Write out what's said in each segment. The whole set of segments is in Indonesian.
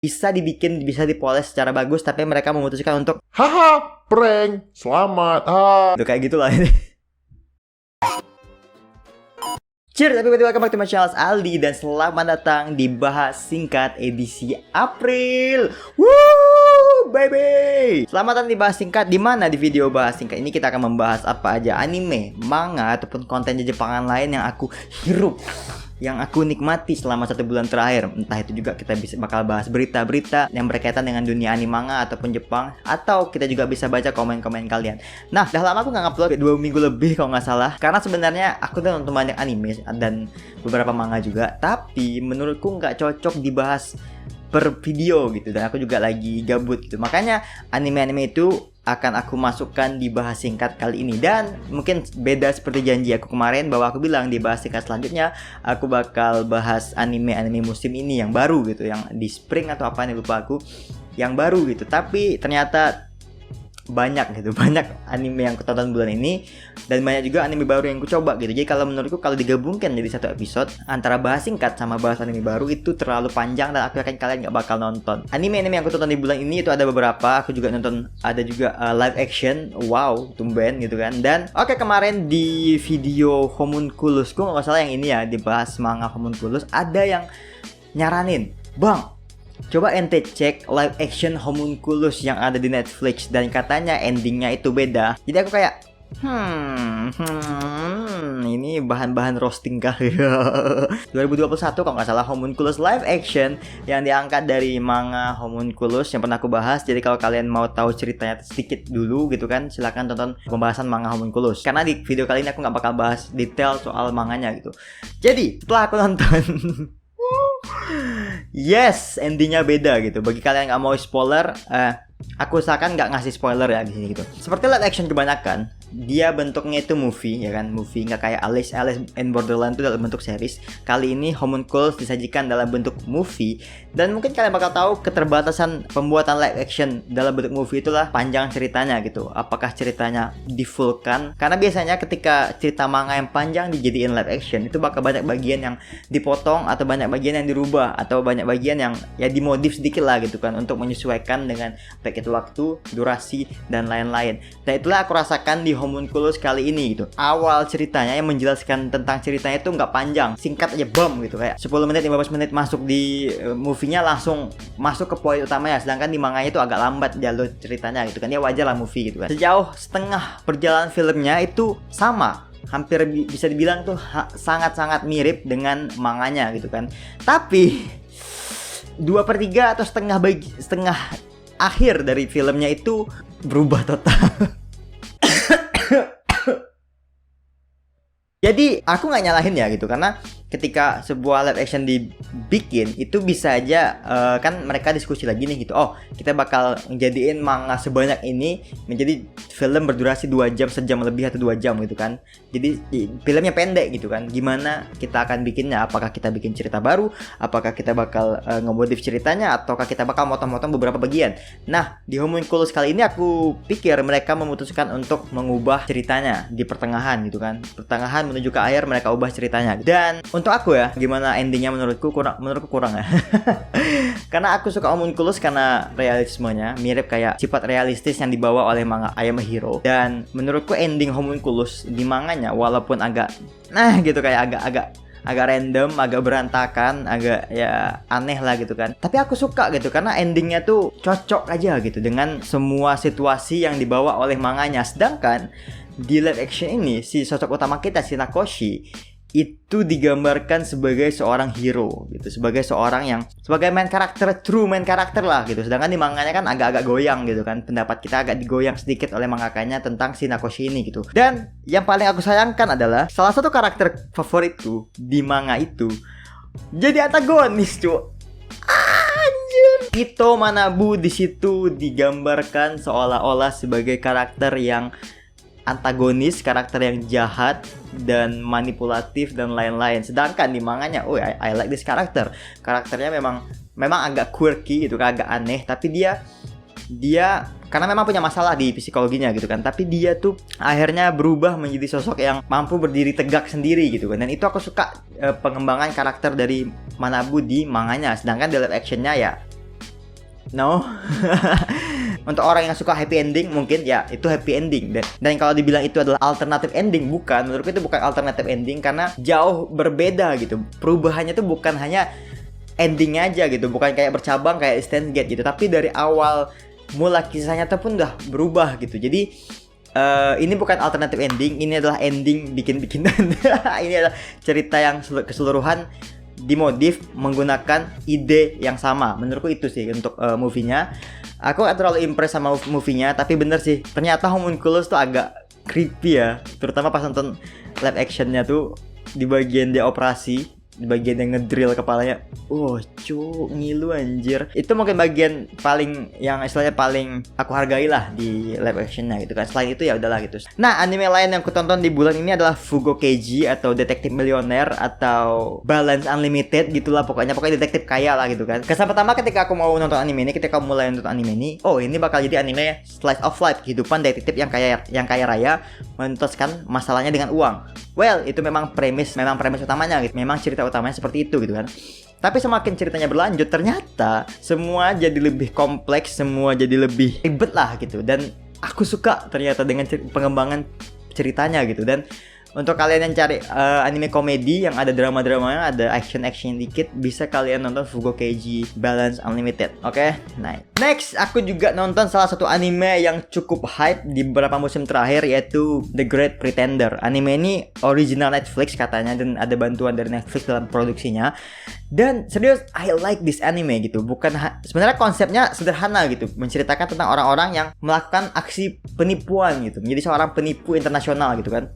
bisa dibikin, bisa dipoles secara bagus, tapi mereka memutuskan untuk Haha, prank, selamat, kayak gitulah ini. Cheers, everybody, welcome back to my channel Aldi, dan selamat datang di Bahas Singkat edisi April. Woo, baby! Selamat datang di Bahas Singkat, di mana di video Bahas Singkat ini kita akan membahas apa aja anime, manga, ataupun konten Jepangan lain yang aku hirup, yang aku nikmati selama 1 bulan terakhir. Entah itu juga kita bakal bahas berita-berita yang berkaitan dengan dunia anime, manga ataupun Jepang, atau kita juga bisa baca komen-komen kalian. Nah, udah lama aku nggak upload, 2 minggu lebih kalau nggak salah, karena sebenarnya aku tuh nonton banyak anime dan beberapa manga juga, tapi menurutku nggak cocok dibahas per video gitu, dan aku juga lagi gabut gitu. Makanya anime-anime itu akan aku masukkan di Bahas Singkat kali ini. Dan mungkin beda seperti janji aku kemarin, bahwa aku bilang di Bahas Singkat selanjutnya aku bakal bahas anime-anime musim ini yang baru gitu, yang di spring atau apa nih, lupa aku, yang baru gitu. Tapi ternyata banyak gitu, banyak anime yang aku tonton bulan ini, dan banyak juga anime baru yang aku coba gitu. Jadi kalau menurutku, kalau digabungkan jadi satu episode antara Bahas Singkat sama bahas anime baru, itu terlalu panjang dan aku yakin kalian gak bakal nonton. Anime-anime yang aku tonton di bulan ini itu ada beberapa. Aku juga nonton, ada juga live action. Wow, tumben gitu kan. Dan oke, kemarin di video Homunculus, gue gak salah yang ini ya, dibahas manga Homunculus, ada yang nyaranin, "Bang, coba ente cek live action Homunculus yang ada di Netflix, dan katanya endingnya itu beda." Jadi aku kayak ini bahan-bahan roasting kali ya. 2021 kalau nggak salah, Homunculus live action yang diangkat dari manga Homunculus yang pernah aku bahas. Jadi kalau kalian mau tahu ceritanya sedikit dulu gitu kan, silahkan tonton pembahasan manga Homunculus, karena di video kali ini aku nggak bakal bahas detail soal manganya gitu. Jadi setelah aku nonton yes, endingnya beda gitu. Bagi kalian yang nggak mau spoiler, aku usahakan nggak ngasih spoiler ya di sini gitu. Seperti live action kebanyakan, dia bentuknya itu movie ya kan, movie, nggak kayak Alice in Borderland itu dalam bentuk series. Kali ini Homunculus disajikan dalam bentuk movie, dan mungkin kalian bakal tahu keterbatasan pembuatan live action dalam bentuk movie itulah panjang ceritanya gitu. Apakah ceritanya di fullkan? Karena biasanya ketika cerita manga yang panjang dijadiin live action, itu bakal banyak bagian yang dipotong, atau banyak bagian yang dirubah, atau banyak bagian yang ya dimodif sedikit lah gitu kan, untuk menyesuaikan dengan baik itu waktu, durasi, dan lain-lain. Dan itulah aku rasakan di Homunculus kali ini gitu. Awal ceritanya yang menjelaskan tentang ceritanya itu nggak panjang, singkat aja, bom gitu, kayak 10 menit 15 menit masuk di movie-nya, langsung masuk ke poin utamanya. Sedangkan di manganya itu agak lambat jalur ceritanya gitu kan. Ya wajar lah movie gitu kan. Sejauh setengah perjalanan filmnya itu sama, hampir bisa dibilang tuh sangat-sangat mirip dengan manganya gitu kan. Tapi 2/3 atau setengah akhir dari filmnya itu berubah total. Jadi aku nggak nyalahin ya gitu, karena ketika sebuah live action dibikin itu bisa aja kan mereka diskusi lagi nih gitu, oh kita bakal jadiin manga sebanyak ini menjadi film berdurasi 2 jam, sejam lebih atau 2 jam gitu kan. Jadi filmnya pendek gitu kan. Gimana kita akan bikinnya? Apakah kita bikin cerita baru? Apakah kita bakal ngemodif ceritanya? Ataukah kita bakal motong-motong beberapa bagian? Nah, di Homunculus kali ini aku pikir mereka memutuskan untuk mengubah ceritanya di pertengahan gitu kan. Pertengahan menuju ke akhir mereka ubah ceritanya. Dan untuk aku ya, gimana endingnya menurutku kurang ya. Karena aku suka Homunculus karena realismenya mirip kayak sifat realistis yang dibawa oleh manga I Am a Hero. Dan menurutku ending Homunculus di manganya walaupun agak gitu, kayak agak random, agak berantakan, agak ya aneh lah gitu kan. Tapi aku suka gitu karena endingnya tuh cocok aja gitu dengan semua situasi yang dibawa oleh manganya. Sedangkan di live action ini, si sosok utama kita, si Nakoshi, itu digambarkan sebagai seorang hero gitu, sebagai seorang yang sebagai true main karakter lah gitu. Sedangkan di manganya kan agak-agak goyang gitu kan, pendapat kita agak digoyang sedikit oleh mangakanya tentang si Nakoshi ini gitu. Dan yang paling aku sayangkan adalah salah satu karakter favoritku di manga itu jadi antagonis, cuy. Anjir. Ito Manabu di situ digambarkan seolah-olah sebagai karakter yang antagonis, karakter yang jahat dan manipulatif dan lain-lain. Sedangkan di manganya, oh I like this karakter. Karakternya memang agak quirky gitu, agak aneh, tapi dia karena memang punya masalah di psikologinya gitu kan. Tapi dia tuh akhirnya berubah menjadi sosok yang mampu berdiri tegak sendiri gitu kan. Dan itu aku suka pengembangan karakter dari Manabu di manganya. Sedangkan di live actionnya ya No. Untuk orang yang suka happy ending mungkin ya itu happy ending, dan kalau dibilang itu adalah alternative ending, bukan, menurutku itu bukan alternative ending karena jauh berbeda gitu. Perubahannya itu bukan hanya ending aja gitu, bukan kayak bercabang kayak Steins Gate gitu, tapi dari awal mula kisahnya tuh pun udah berubah gitu. Jadi ini bukan alternative ending, ini adalah ending bikin-bikinan. Ini adalah cerita yang keseluruhan dimodif menggunakan ide yang sama. Menurutku itu sih untuk movie-nya. Aku gak terlalu impress sama movie-nya, tapi bener sih, ternyata Homunculus tuh agak creepy ya. Terutama pas nonton live action-nya tuh, di bagian dia operasi, di bagian yang ngedrill kepalanya. Ngilu anjir. Itu mungkin bagian paling yang istilahnya paling aku hargai lah di live actionnya gitu kan. Selain itu ya udahlah gitu. Nah, anime lain yang aku tonton di bulan ini adalah Fugo Keiji atau Detektif Milioner atau Balance Unlimited gitulah pokoknya detektif kaya lah gitu kan. Kesan pertama ketika aku mau nonton anime ini, ketika aku mulai nonton anime ini, ini bakal jadi anime slice of life, kehidupan detektif yang kaya raya menuntaskan masalahnya dengan uang. Well, itu memang premis utamanya gitu. Memang cerita utamanya seperti itu gitu kan. Tapi semakin ceritanya berlanjut, ternyata semua jadi lebih kompleks, semua jadi lebih ribet lah gitu. Dan aku suka ternyata dengan pengembangan ceritanya gitu. Dan untuk kalian yang cari anime komedi yang ada drama-dramanya, ada action dikit, bisa kalian nonton Fugo Keiji Balance Unlimited. Oke? Nice. Next, aku juga nonton salah satu anime yang cukup hype di beberapa musim terakhir, yaitu The Great Pretender. Anime ini original Netflix katanya, dan ada bantuan dari Netflix dalam produksinya. Dan serius, I like this anime gitu. Sebenarnya konsepnya sederhana gitu, menceritakan tentang orang-orang yang melakukan aksi penipuan gitu, menjadi seorang penipu internasional gitu kan.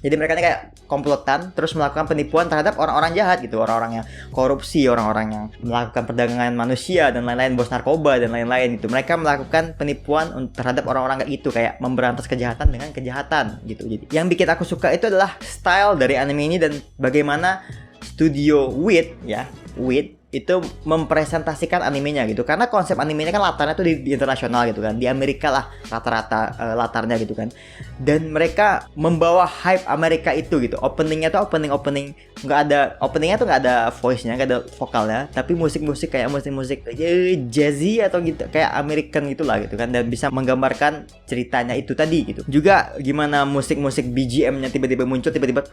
Jadi mereka ini kayak komplotan, terus melakukan penipuan terhadap orang-orang jahat gitu, orang-orang yang korupsi, orang-orang yang melakukan perdagangan manusia dan lain-lain, bos narkoba dan lain-lain gitu. Mereka melakukan penipuan terhadap orang-orang kayak gitu, kayak memberantas kejahatan dengan kejahatan gitu. Jadi yang bikin aku suka itu adalah style dari anime ini dan bagaimana studio WIT itu mempresentasikan animenya gitu. Karena konsep animenya kan latarnya tuh di internasional gitu kan, di Amerika lah rata-rata latarnya gitu kan. Dan mereka membawa hype Amerika itu gitu. Openingnya tuh openingnya tuh nggak ada voice-nya, nggak ada vokalnya, tapi musik kayak musik jazzy atau gitu, kayak American gitulah gitu kan. Dan bisa menggambarkan ceritanya itu tadi gitu. Juga gimana musik BGM-nya tiba-tiba muncul, tiba-tiba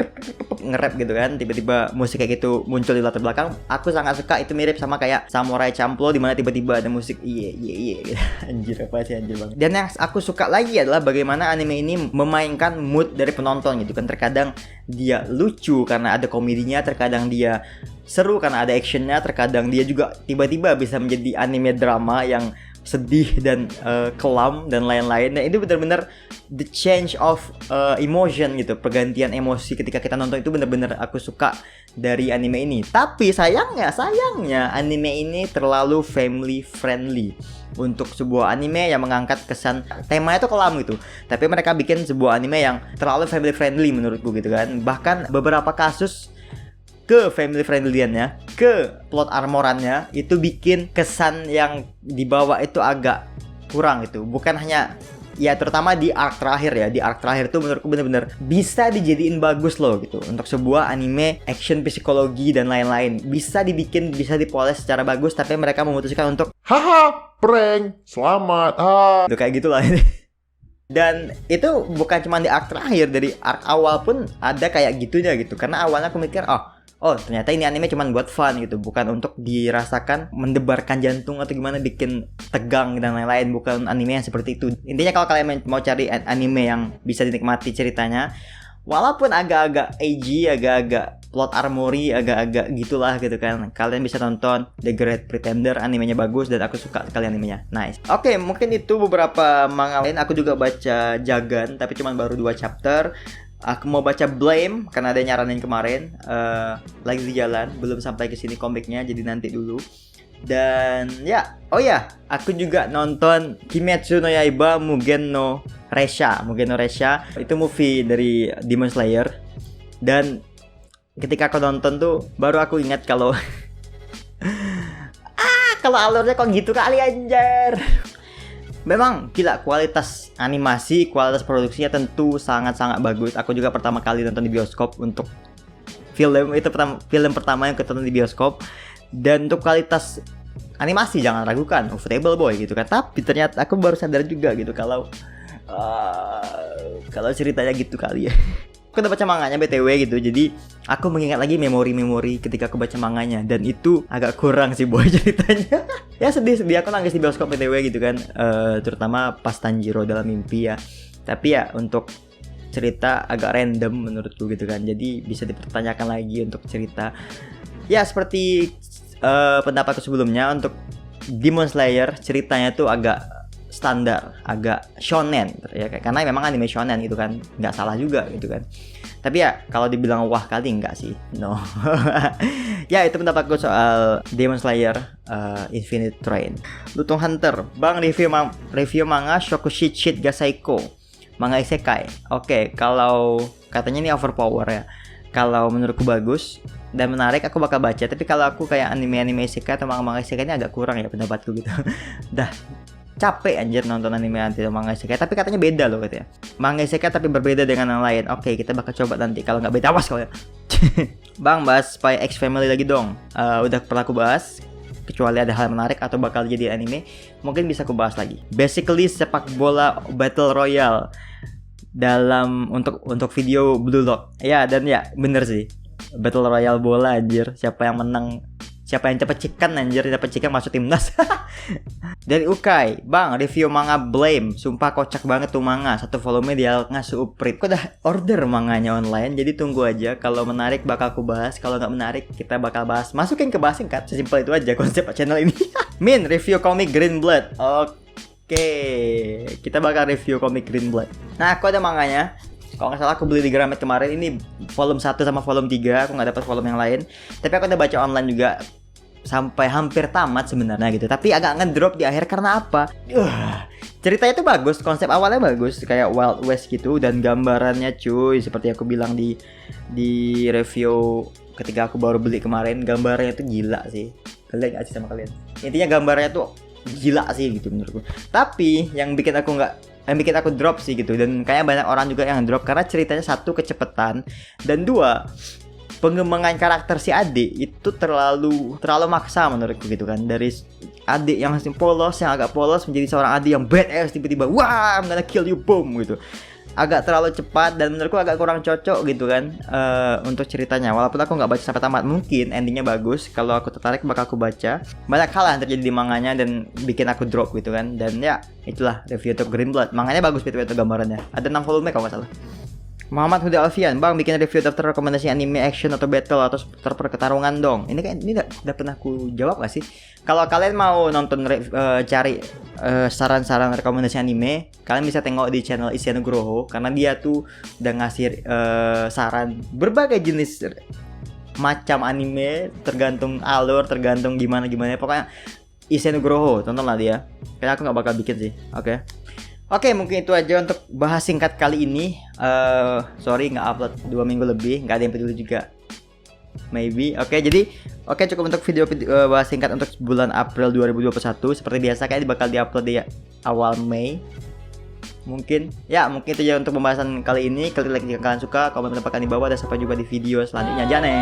nge-rap gitu kan, tiba-tiba musik kayak gitu muncul di latar belakang. Aku sangat suka. Itu mirip sama kayak Samurai Champloo, di mana tiba-tiba ada musik gitu. Anjir banget. Dan yang aku suka lagi adalah bagaimana anime ini memainkan mood dari penonton gitu kan. Terkadang dia lucu karena ada komedinya, terkadang dia seru karena ada actionnya, terkadang dia juga tiba-tiba bisa menjadi anime drama yang sedih dan kelam dan lain-lain. Dan itu benar-benar the change of emotion gitu, pergantian emosi ketika kita nonton, itu benar-benar aku suka dari anime ini. Tapi sayangnya anime ini terlalu family friendly untuk sebuah anime yang mengangkat kesan temanya itu kelam gitu. Tapi mereka bikin sebuah anime yang terlalu family friendly menurutku gitu kan. Bahkan beberapa kasus ke family friendly-nya, ke plot armorannya, itu bikin kesan yang dibawa itu agak kurang gitu. Bukan hanya ya, terutama di arc terakhir ya. Di arc terakhir tuh menurutku bener-bener bisa dijadiin bagus loh gitu. Untuk sebuah anime action psikologi dan lain-lain, bisa dibikin, bisa dipoles secara bagus. Tapi mereka memutuskan untuk Haha, prank. Selamat. Tuh kayak gitulah ini. Dan itu bukan cuma di arc terakhir, dari arc awal pun ada kayak gitunya gitu. Karena awalnya aku mikir, ternyata ini anime cuma buat fun gitu, bukan untuk dirasakan mendebarkan jantung atau gimana, bikin tegang dan lain-lain. Bukan anime yang seperti itu. Intinya kalau kalian mau cari anime yang bisa dinikmati ceritanya, walaupun agak-agak edgy, agak-agak plot armory, agak-agak gitulah gitu kan, kalian bisa nonton The Great Pretender. Animenya bagus dan aku suka sekali animenya. Nice. Oke, mungkin itu beberapa manga lain. Aku juga baca Jagan, tapi cuma baru 2 chapter. Aku mau baca Blame karena ada yang nyaranin kemarin, lagi di jalan, belum sampai ke sini komiknya, jadi nanti dulu. Dan ya, aku juga nonton Kimetsu no Yaiba Mugen no Resha. Itu movie dari Demon Slayer. Dan ketika aku nonton tuh baru aku ingat kalau kalau alurnya kok gitu kali anjir. Memang gila, kualitas animasi, kualitas produksinya tentu sangat-sangat bagus. Aku juga pertama kali nonton di bioskop untuk film pertama yang aku tonton di bioskop. Dan untuk kualitas animasi jangan ragukan, Ufotable Boy gitu kan. Tapi ternyata aku baru sadar juga gitu kalau ceritanya gitu kali ya. Aku udah baca manganya BTW gitu, jadi aku mengingat lagi memori-memori ketika aku baca manganya, dan itu agak kurang sih boy ceritanya. Ya sedih aku nangis di bioskop BTW gitu kan, terutama pas Tanjiro dalam mimpi ya. Tapi ya untuk cerita agak random menurutku gitu kan, jadi bisa dipertanyakan lagi untuk cerita. Ya seperti pendapatku sebelumnya, untuk Demon Slayer ceritanya tuh agak standar, agak shonen ya, karena memang anime shonen gitu kan, nggak salah juga gitu kan. Tapi ya kalau dibilang wah kali enggak sih, no. Ya itu pendapatku soal Demon Slayer Infinite Train. Lutung Hunter, bang review manga Shokushichit ga Saiko, manga isekai. Oke, kalau katanya ini overpower ya. Kalau menurutku bagus dan menarik, aku bakal baca. Tapi kalau aku kayak anime isekai atau manga isekai ini agak kurang ya pendapatku gitu. Dah capek anjir nonton anime atau manga isekai, tapi katanya beda loh katanya. Manga isekai tapi berbeda dengan yang lain. Oke, kita bakal coba nanti. Kalau nggak beda awas kau ya. Bang, bahas Spy X Family lagi dong. Udah pernah aku bahas. Kecuali ada hal menarik atau bakal jadi anime, mungkin bisa aku bahas lagi. Basically sepak bola battle royale dalam untuk video Blue Lock. Ya, dan ya bener sih. Battle royale bola anjir. Siapa yang menang, siapa yang cepet chicken anjir, dapat chicken masuk timnas. Dari Ukai, bang review manga Blame, sumpah kocak banget tuh manga, satu volume dia ngasih uprit. Kok udah order manganya online, jadi tunggu aja. Kalau menarik bakal aku bahas, kalau nggak menarik kita bakal bahas, masukin ke bahas singkat. Sesimpel itu aja konsep channel ini. Min review komik Green Blood. Oke, kita bakal review komik Green Blood. Nah, aku ada manganya. Kalau nggak salah aku beli di Gramet kemarin, ini volume 1 sama volume 3, aku nggak dapat volume yang lain. Tapi aku udah baca online juga sampai hampir tamat sebenarnya gitu. Tapi agak ngedrop di akhir karena apa? Ceritanya tuh bagus, konsep awalnya bagus, kayak Wild West gitu, dan gambarannya cuy, seperti aku bilang di review ketika aku baru beli kemarin, gambarnya tuh gila sih. Kalian nggak sih sama kalian? Intinya gambarnya tuh gila sih gitu menurutku. Tapi yang bikin aku drop sih gitu, dan kayak banyak orang juga yang drop karena ceritanya satu kecepatan, dan dua pengembangan karakter si adik itu terlalu maksa menurutku gitu kan. Dari adik yang agak polos menjadi seorang adik yang badass tiba-tiba wah I'm gonna kill you boom gitu. Agak terlalu cepat dan menurutku agak kurang cocok gitu kan untuk ceritanya. Walaupun aku nggak baca sampai tamat, mungkin endingnya bagus. Kalau aku tertarik bakal aku baca. Banyak hal yang terjadi di manganya dan bikin aku drop gitu kan. Dan ya itulah review untuk Green Blood. Manganya bagus betul gambarannya. Ada 6 volume kalau nggak salah. Muhammad Huda Alfian, bang bikin review daftar rekomendasi anime action atau battle atau perketarungan dong. Ini udah pernah aku jawab gak sih? Kalau kalian mau nonton cari saran-saran rekomendasi anime, kalian bisa tengok di channel Isia Nugroho, karena dia tuh udah ngasih saran berbagai jenis macam anime, tergantung alur, tergantung gimana. Pokoknya Isia Nugroho, tontonlah dia. Kayaknya aku nggak bakal bikin sih. Oke, mungkin itu aja untuk bahas singkat kali ini. Sorry nggak upload 2 minggu lebih, nggak ada yang peduli juga. Maybe. Oke, cukup untuk video bahas singkat untuk bulan April 2021. Seperti biasa kayaknya bakal diupload di awal Mei. Mungkin itu aja untuk pembahasan kali ini. Klik like jika kalian suka, komen pendapat di bawah, dan sampai jumpa di video selanjutnya. Jane.